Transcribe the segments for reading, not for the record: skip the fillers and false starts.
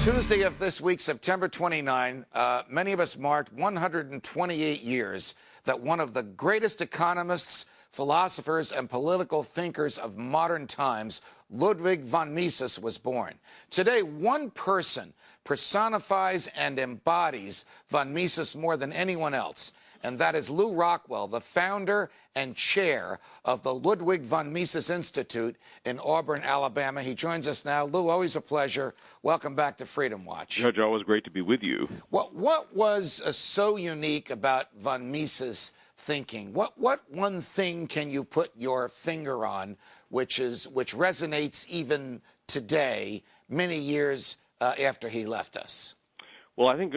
Tuesday of this week, September 29, many of us marked 128 years that one of the greatest economists, philosophers, and political thinkers of modern times, Ludwig von Mises, was born. Today, one person personifies and embodies von Mises more than anyone else, and that is Lew Rockwell, the founder and chair of the Ludwig von Mises Institute in Auburn, Alabama. He joins us now. Lew, always a pleasure. Welcome back to Freedom Watch. Judge, always great to be with you. What was so unique about von Mises' thinking? What one thing can you put your finger on which resonates even today, many years after he left us? Well, I think,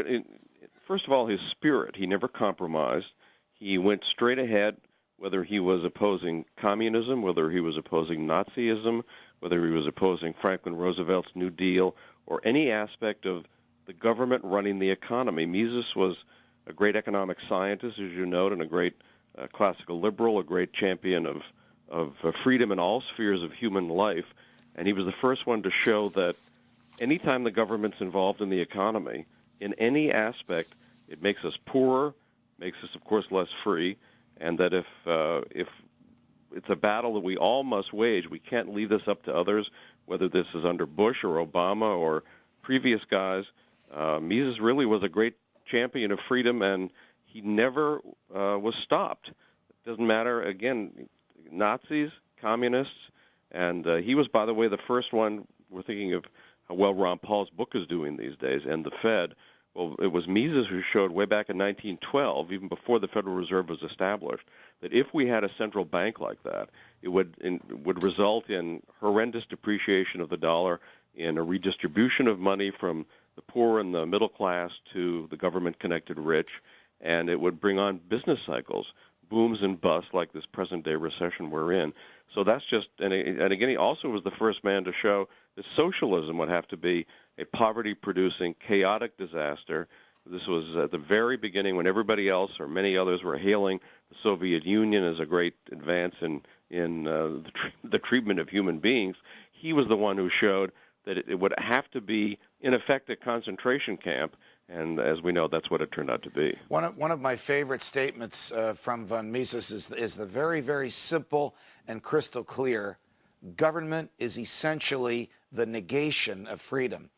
first of all, his spirit. He never compromised. He went straight ahead, whether he was opposing communism, whether he was opposing Nazism, whether he was opposing Franklin Roosevelt's New Deal, or any aspect of the government running the economy. Mises was a great economic scientist, as you note, and a great classical liberal, a great champion of freedom in all spheres of human life. And he was the first one to show that anytime the government's involved in the economy, in any aspect, it makes us poorer, makes us, of course, less free, and that if it's a battle that we all must wage, we can't leave this up to others, whether this is under Bush or Obama or previous guys. Mises really was a great champion of freedom, and he never was stopped. It doesn't matter, again, Nazis, communists, and he was, by the way, the first one. We're thinking of how well Ron Paul's book is doing these days, and the Fed. Well, it was Mises who showed way back in 1912, even before the Federal Reserve was established, that if we had a central bank like that, it would result in horrendous depreciation of the dollar, in a redistribution of money from the poor and the middle class to the government-connected rich, and it would bring on business cycles, booms and busts like this present-day recession we're in. So that's just, and again, he also was the first man to show that socialism would have to be a poverty-producing, chaotic disaster. This was at the very beginning when everybody else, or many others, were hailing the Soviet Union as a great advance in the treatment of human beings. He was the one who showed that it would have to be, in effect, a concentration camp, and as we know, that's what it turned out to be. One of my favorite statements from von Mises is the very, very simple and crystal clear: government is essentially the negation of freedom.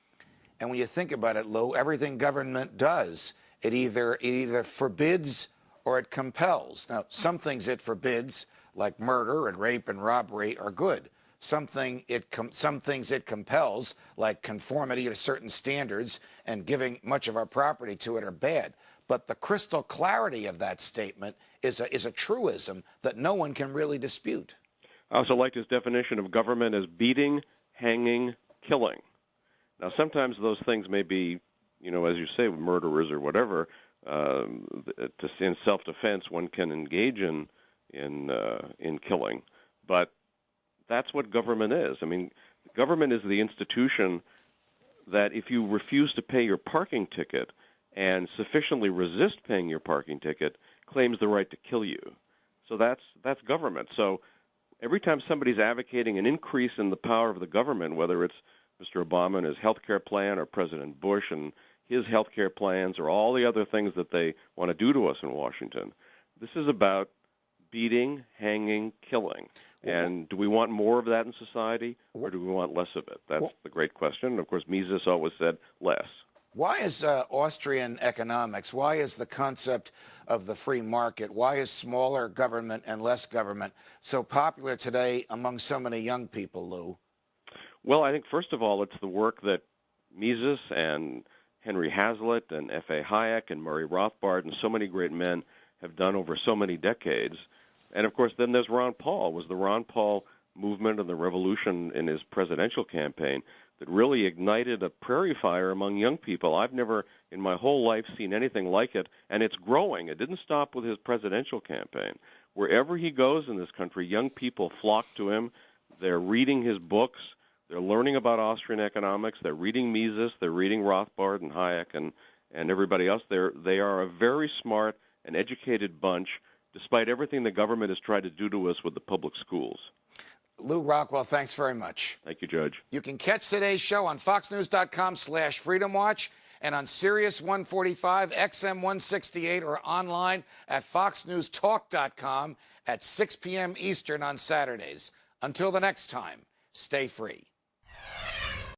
And when you think about it, Lew, everything government does, it either forbids or it compels. Now, some things it forbids, like murder and rape and robbery, are good. Some things it compels, like conformity to certain standards and giving much of our property to it, are bad. But the crystal clarity of that statement is a truism that no one can really dispute. I also like his definition of government as beating, hanging, killing. Now, sometimes those things may be, as you say, murderers or whatever. In self-defense, one can engage in killing, but that's what government is. I mean, government is the institution that if you refuse to pay your parking ticket and sufficiently resist paying your parking ticket, claims the right to kill you. So that's government. So every time somebody's advocating an increase in the power of the government, whether it's Mr. Obama and his health care plan, or President Bush and his health care plans, or all the other things that they want to do to us in Washington, this is about beating, hanging, killing. And do we want more of that in society, or do we want less of it? That's the great question. And of course, Mises always said less. Why is Austrian economics, why is the concept of the free market, why is smaller government and less government so popular today among so many young people, Lew? Well, I think, first of all, it's the work that Mises and Henry Hazlitt and F.A. Hayek and Murray Rothbard and so many great men have done over so many decades. And, of course, then there's Ron Paul. It was the Ron Paul movement and the revolution in his presidential campaign that really ignited a prairie fire among young people. I've never in my whole life seen anything like it, and it's growing. It didn't stop with his presidential campaign. Wherever he goes in this country, young people flock to him. They're reading his books. They're learning about Austrian economics. They're reading Mises. They're reading Rothbard and Hayek and everybody else. They are a very smart and educated bunch, despite everything the government has tried to do to us with the public schools. Lou Rockwell, thanks very much. Thank you, Judge. You can catch today's show on foxnews.com/freedomwatch and on Sirius 145, XM 168, or online at foxnewstalk.com at 6 p.m. Eastern on Saturdays. Until the next time, stay free.